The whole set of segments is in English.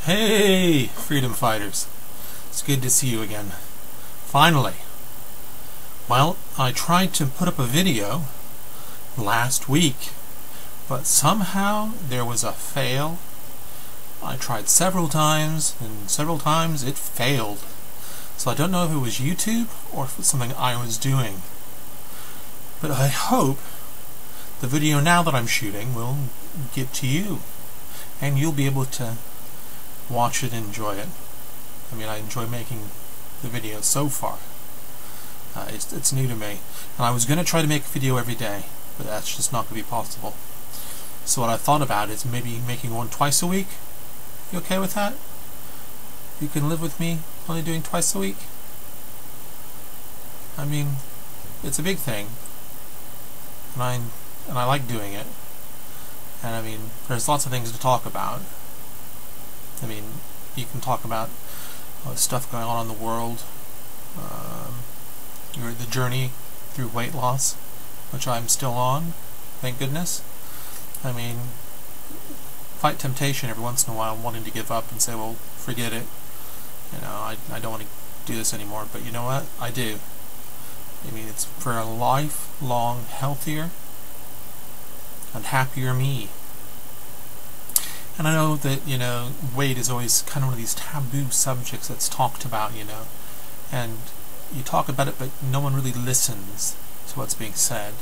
Hey, freedom fighters. It's good to see you again. Finally. Well, I tried to put up a video last week, but somehow there was a fail. I tried several times, and several times it failed. So I don't know if it was YouTube or if it's something I was doing. But I hope the video now that I'm shooting will get to you, and you'll be able to watch it and enjoy it. I mean, I enjoy making the videos so far. It's new to me, and I was going to try to make a video every day, but that's just not going to be possible. So what I thought about is maybe making one twice a week. You okay with that? You can live with me only doing twice a week? I mean, it's a big thing, and I like doing it. And I mean, there's lots of things to talk about. I mean, you can talk about stuff going on in the world, the journey through weight loss, which I'm still on, thank goodness. I mean, fight temptation every once in a while, wanting to give up and say, well, forget it. You know, I don't want to do this anymore, but you know what? I do. I mean, it's for a lifelong healthier and happier me. And I know that, you know, weight is always kind of one of these taboo subjects that's talked about, you know, and you talk about it, but no one really listens to what's being said.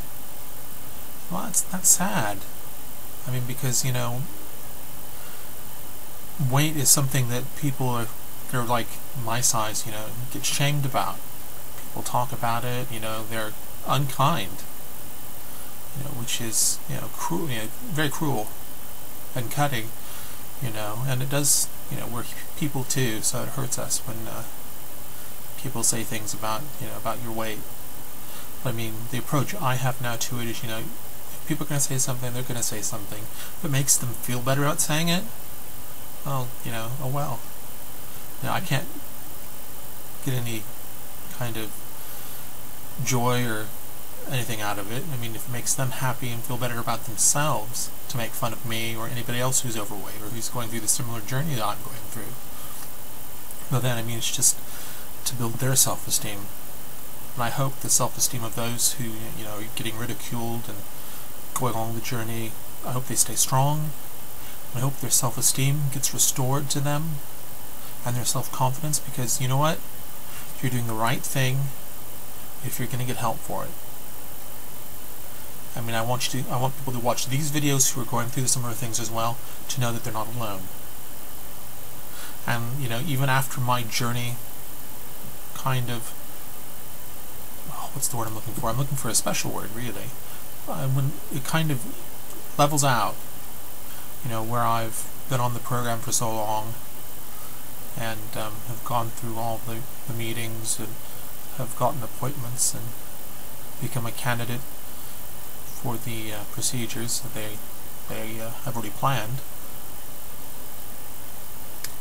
Well, that's sad. I mean, because, you know, weight is something that they're like my size, you know, get shamed about. People talk about it, you know, they're unkind, you know, which is, you know, cruel, you know, very cruel and cutting, you know, and it does, you know, we're people too, so it hurts us when people say things about, you know, about your weight. But I mean, the approach I have now to it is, you know, if people are going to say something, they're going to say something. If it makes them feel better about saying it, well, you know, oh well. You know, I can't get any kind of joy or anything out of it. I mean, if it makes them happy and feel better about themselves to make fun of me or anybody else who's overweight or who's going through the similar journey that I'm going through, well then, I mean, it's just to build their self-esteem. And I hope the self-esteem of those who, you know, are getting ridiculed and going along the journey, I hope they stay strong. I hope their self-esteem gets restored to them and their self-confidence, because you know what? You're doing the right thing if you're going to get help for it. I mean, I want people to watch these videos who are going through similar things as well, to know that they're not alone. And, you know, even after my journey kind of, what's the word I'm looking for? I'm looking for a special word, really. When it kind of levels out, you know, where I've been on the program for so long and have gone through all the meetings and have gotten appointments and become a candidate for the procedures that they have already planned.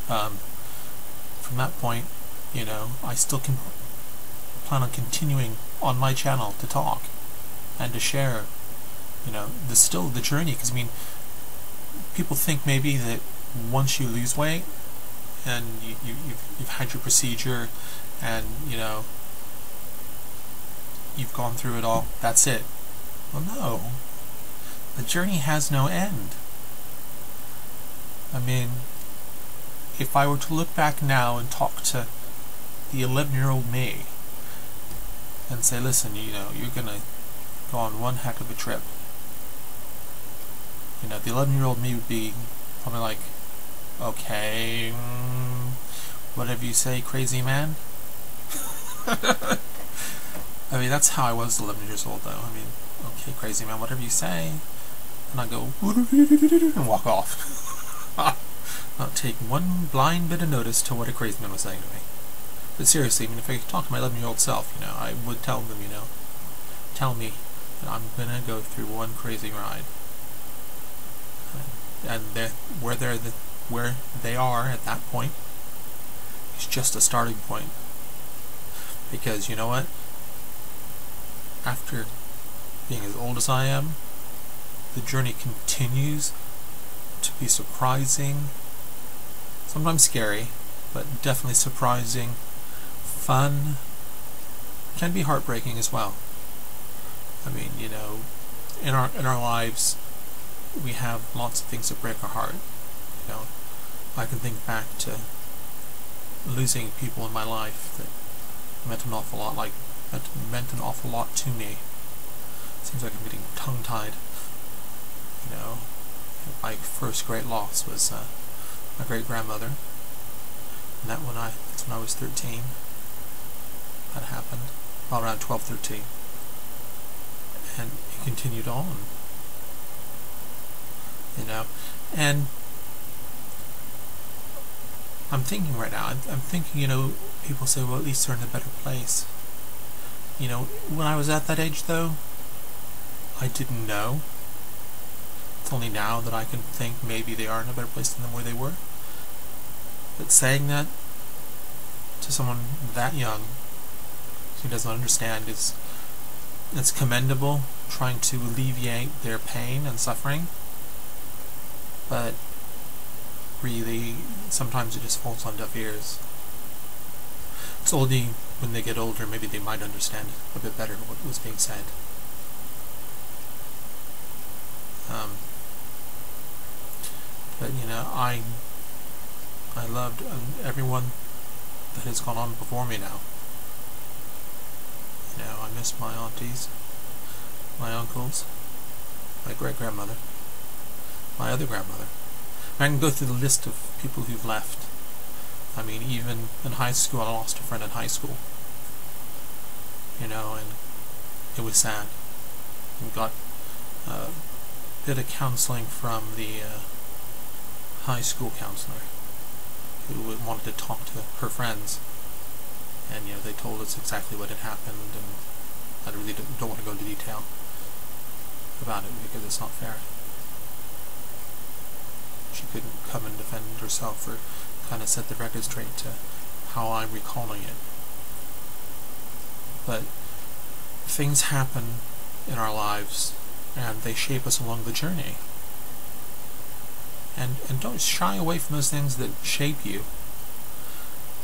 From that point, you know, I still can plan on continuing on my channel to talk and to share, you know, the journey. Because I mean, people think maybe that once you lose weight and you've had your procedure and, you know, you've gone through it all, that's it. Well, no. The journey has no end. I mean, if I were to look back now and talk to the 11-year-old me and say, listen, you know, you're going to go on one heck of a trip. You know, the 11-year-old me would be probably like, okay, whatever you say, crazy man. I mean, that's how I was 11 years old, though. I mean, okay, crazy man, whatever you say. And I go, and walk off. Not take one blind bit of notice to what a crazy man was saying to me. But seriously, I mean, if I could talk to my 11-year-old self, you know, I would tell them, you know, tell me that I'm going to go through one crazy ride. And where they are at that point is just a starting point. Because, you know what? After being as old as I am, the journey continues to be surprising. It's sometimes scary, but definitely surprising, fun, can be heartbreaking as well. I mean, you know, in our lives, we have lots of things that break our heart. You know, I can think back to losing people in my life that meant an awful lot, meant an awful lot to me. Seems like I'm getting tongue-tied. You know, my first great loss was my great-grandmother, and that's when I was 13. That happened, well, around 12, 13. And it continued on, you know, and I'm thinking right now, I'm thinking, you know, people say, well, at least they're in a better place. You know, when I was at that age, though, I didn't know. It's only now that I can think maybe they are in a better place than where they were. But saying that to someone that young who doesn't understand it's commendable, trying to alleviate their pain and suffering, but really sometimes it just falls on deaf ears. It's only when they get older maybe they might understand a bit better what was being said. But you know, I loved everyone that has gone on before me now. You know, I miss my aunties, my uncles, my great-grandmother, my other grandmother. I can go through the list of people who've left. I mean, even in high school, I lost a friend in high school. You know, and it was sad. We got a bit of counseling from the high school counselor who wanted to talk to her friends. And, you know, they told us exactly what had happened, and I really don't want to go into detail about it because it's not fair. She couldn't come and defend herself or kind of set the record straight to how I'm recalling it. But things happen in our lives, and they shape us along the journey. And don't shy away from those things that shape you.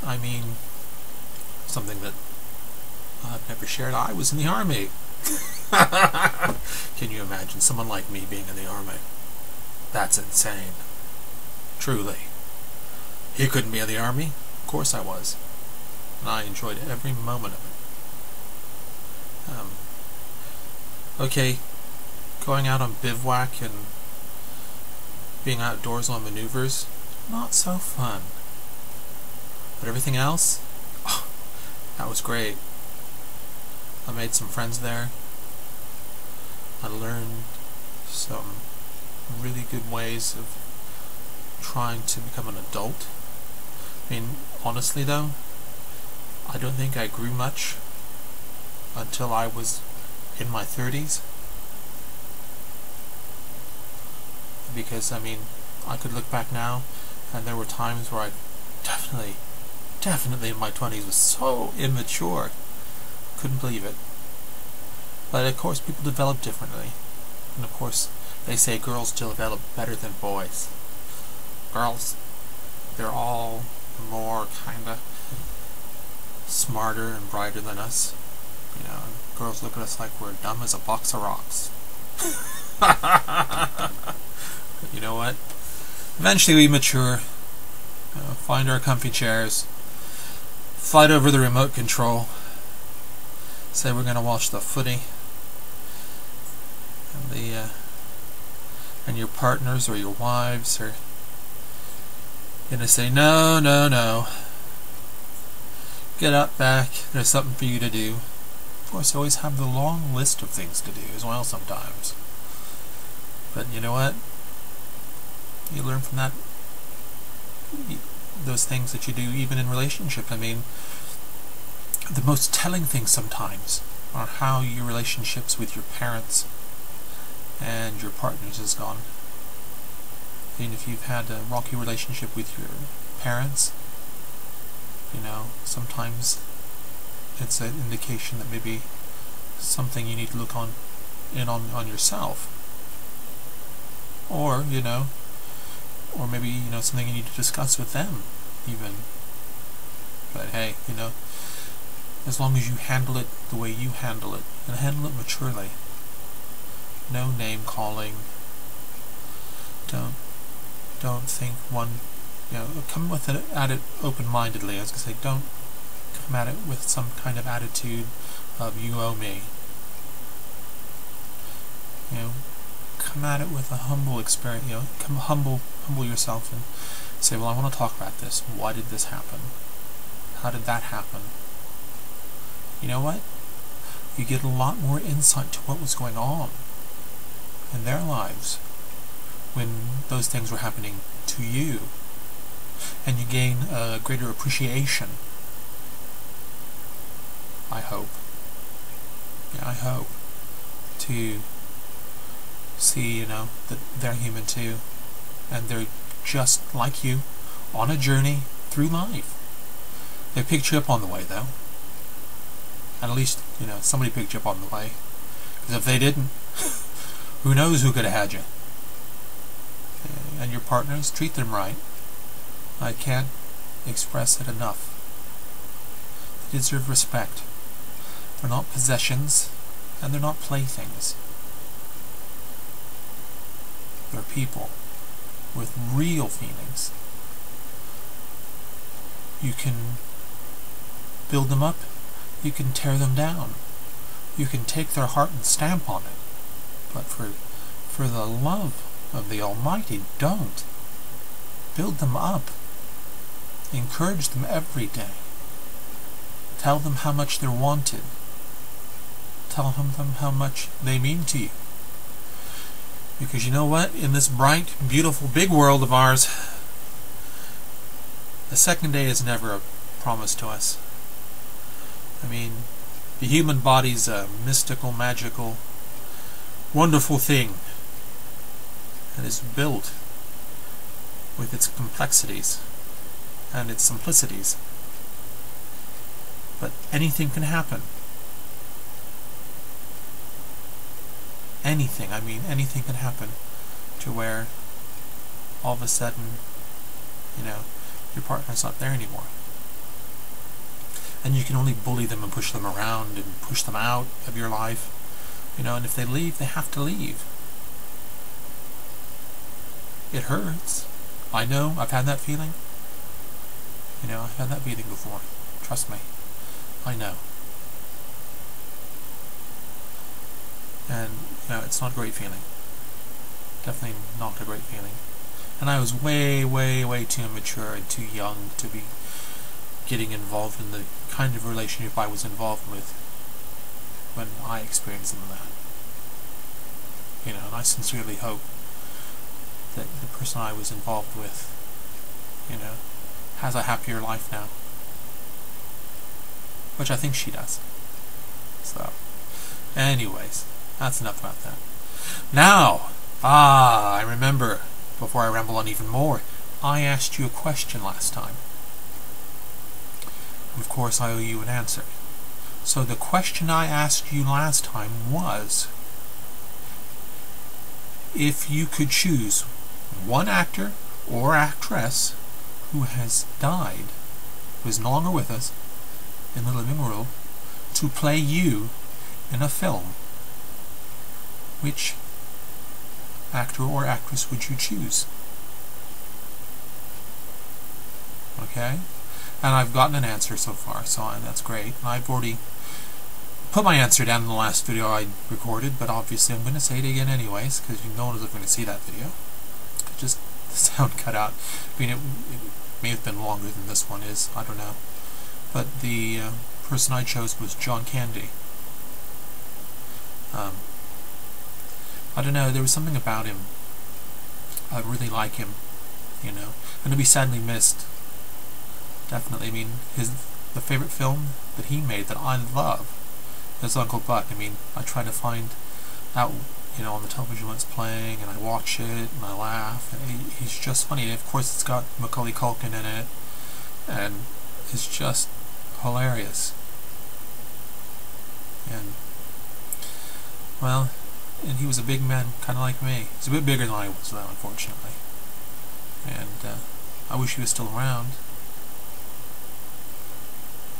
I mean, something that I've never shared, I was in the Army. Can you imagine someone like me being in the Army? That's insane. Truly. You couldn't be in the Army? Of course I was. And I enjoyed every moment of it. Okay, going out on bivouac and being outdoors on maneuvers, not so fun. But everything else, oh, that was great. I made some friends there. I learned some really good ways of trying to become an adult. I mean, honestly though, I don't think I grew much until I was in my 30s. Because, I mean, I could look back now, and there were times where I definitely in my 20s was so immature. Couldn't believe it. But of course people develop differently. And of course they say girls develop better than boys. Girls, they're all more kinda smarter and brighter than us. You know, girls look at us like we're dumb as a box of rocks. But you know what? Eventually we mature, find our comfy chairs, fight over the remote control, say we're going to watch the footy, and your partners or your wives are going to say, no, no, no, get up, back, there's something for you to do. Of course, I always have the long list of things to do as well sometimes. But you know what? You learn from that, those things that you do even in relationship. I mean, the most telling things sometimes are how your relationships with your parents and your partners has gone. I mean, if you've had a rocky relationship with your parents, you know, sometimes it's an indication that maybe something you need to look on yourself. Or, you know, or maybe, you know, something you need to discuss with them, even. But hey, you know, as long as you handle it the way you handle it, and handle it maturely. No name calling. Don't think one, you know, come with it at it open-mindedly. I was gonna say, don't come at it with some kind of attitude of you owe me. You know, come at it with a humble experience. You know, come humble yourself and say, well, I want to talk about this. Why did this happen? How did that happen? You know what? You get a lot more insight to what was going on in their lives when those things were happening to you, and you gain a greater appreciation. I hope. Yeah, I hope to see, you know, that they're human too, and they're just like you on a journey through life. They picked you up on the way, though, and at least, you know, somebody picked you up on the way, because if they didn't, who knows who could have had you. And your partners, treat them right. I can't express it enough. They deserve respect. They're not possessions, and they're not playthings. They're people with real feelings. You can build them up, you can tear them down. You can take their heart and stamp on it. But for the love of the Almighty, don't. Build them up. Encourage them every day. Tell them how much they're wanted. Tell them how much they mean to you. Because you know what? In this bright, beautiful, big world of ours, the second day is never promised to us. I mean, the human body's a mystical, magical, wonderful thing. And is built with its complexities and its simplicities. But anything can happen. Anything, I mean, anything can happen to where all of a sudden, you know, your partner's not there anymore. And you can only bully them and push them around and push them out of your life. You know, and if they leave, they have to leave. It hurts. I know, I've had that feeling. You know, I've had that feeling before. Trust me. I know. And, you know, it's not a great feeling. Definitely not a great feeling. And I was way, way, way too immature and too young to be getting involved in the kind of relationship I was involved with when I experienced some of that. You know, and I sincerely hope that the person I was involved with, you know, has a happier life now. Which I think she does. So, anyways, that's enough about that. Now, I remember, before I ramble on even more, I asked you a question last time. Of course, I owe you an answer. So the question I asked you last time was, if you could choose one actor or actress who has died, who is no longer with us in the living world, to play you in a film, which actor or actress would you choose? Okay? And I've gotten an answer so far, so that's great. I've already put my answer down in the last video I recorded, but obviously I'm going to say it again anyways, because no one is going to see that video. Just the sound cut out. I mean, it may have been longer than this one is, I don't know. But the person I chose was John Candy. I don't know, there was something about him. I really like him, you know. And to be sadly missed. Definitely. I mean, the favorite film that he made that I love is Uncle Buck. I mean, I try to find out, you know, on the television when it's playing, and I watch it, and I laugh, and he's just funny. And of course, it's got Macaulay Culkin in it, and it's just hilarious. And, well, and he was a big man, kind of like me. He's a bit bigger than I was, though, unfortunately. and I wish he was still around.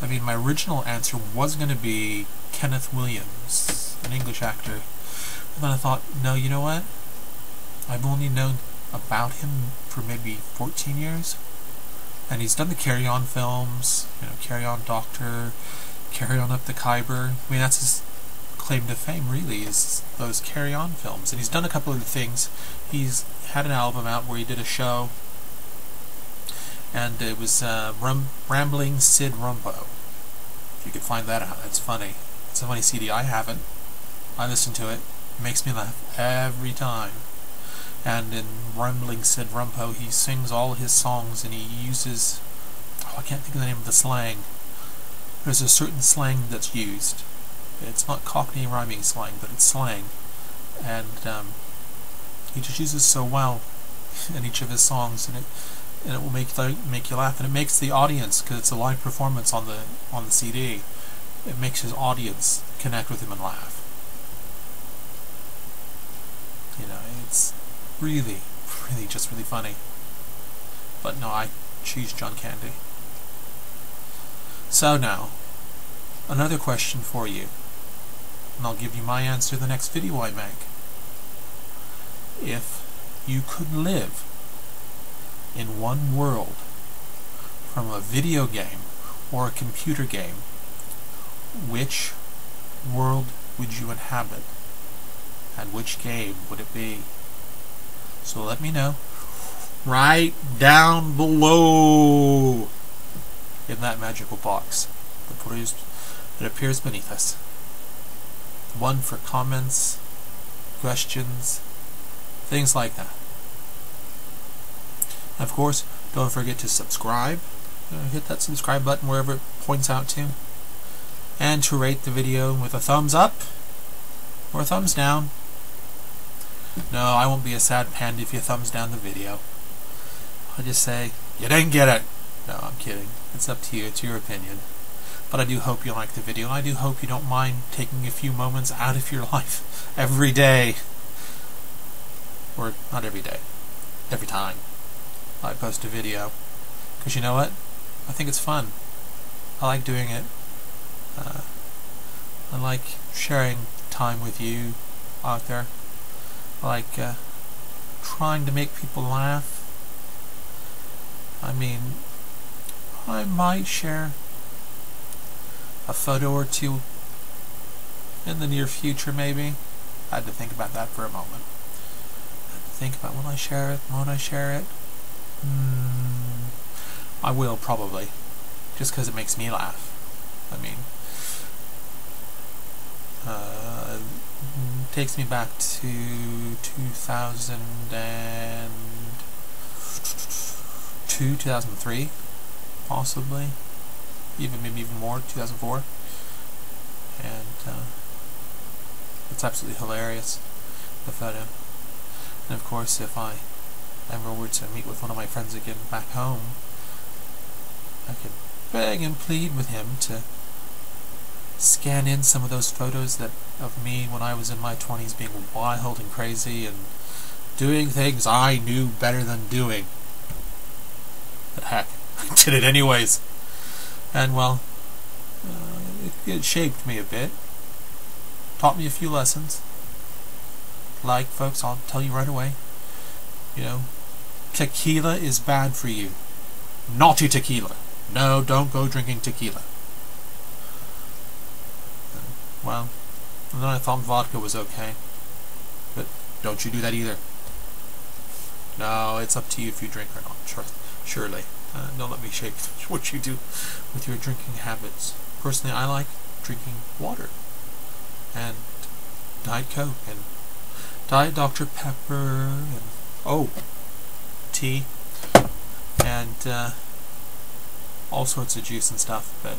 I mean, my original answer was going to be Kenneth Williams, an English actor. And then I thought, no, you know what? I've only known about him for maybe 14 years. And he's done the Carry On films, you know, Carry On Doctor, Carry On Up the Khyber. I mean, that's his claim to fame, really, is those Carry On films. And he's done a couple of things. He's had an album out where he did a show, and it was Rambling Sid Rumpo. If you could find that out, that's funny. It's a funny CD. I haven't. I listen to it. It makes me laugh every time. And in Rambling Sid Rumpo, he sings all his songs, and he uses, I can't think of the name of the slang. There's a certain slang that's used. It's not Cockney rhyming slang, but it's slang. And he just uses so well in each of his songs, and it will make you laugh, and it makes the audience, because it's a live performance on the CD, it makes his audience connect with him and laugh. You know, it's really just really funny. But no, I choose John Candy. So now, another question for you, and I'll give you my answer the next video I make. If you could live in one world from a video game or a computer game, which world would you inhabit, and which game would it be? So let me know right down below in that magical box that appears beneath us. One for comments, questions, things like that. Of course, don't forget to subscribe. Hit that subscribe button wherever it points out to. And to rate the video with a thumbs up or a thumbs down. No, I won't be a sad panda if you thumbs down the video. I'll just say, you didn't get it. No, I'm kidding. It's up to you. It's your opinion. But I do hope you like the video. I do hope you don't mind taking a few moments out of your life every day. Or not every day. Every time I post a video. Because you know what? I think it's fun. I like doing it. I like sharing time with you out there. I like trying to make people laugh. I mean, I might share a photo or two in the near future, maybe. I had to think about that for a moment. I had to think about will I share it, won't I share it? I will, probably. Just because it makes me laugh. I mean, it takes me back to 2002, 2003, possibly. Maybe even more, 2004. And it's absolutely hilarious, the photo. And of course, if I ever were to meet with one of my friends again back home, I could beg and plead with him to scan in some of those photos of me when I was in my 20s, being wild and crazy and doing things I knew better than doing. But heck, I did it anyways. And well, it shaped me a bit, taught me a few lessons. Like, folks, I'll tell you right away, you know, tequila is bad for you. Naughty tequila. No, don't go drinking tequila. Well, and then I thought vodka was okay, but don't you do that either. No, it's up to you if you drink or not, surely. Don't let me shape what you do with your drinking habits. Personally, I like drinking water, and Diet Coke, and Diet Dr. Pepper, and tea, and all sorts of juice and stuff. But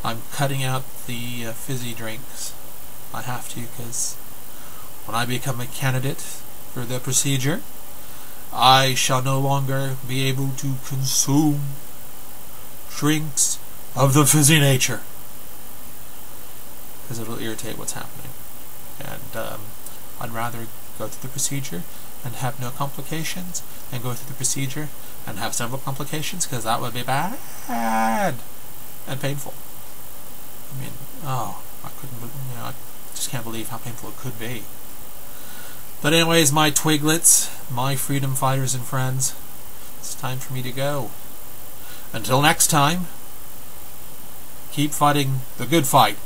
I'm cutting out the fizzy drinks. I have to, because when I become a candidate for the procedure, I shall no longer be able to consume drinks of the fizzy nature, because it'll irritate what's happening. And I'd rather go through the procedure and have no complications, and go through the procedure and have several complications, because that would be bad and painful. I mean, oh, I couldn't, I just can't believe how painful it could be. But anyways, my twiglets, my freedom fighters and friends, it's time for me to go. Until next time, keep fighting the good fight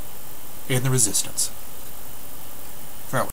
in the resistance. Farewell.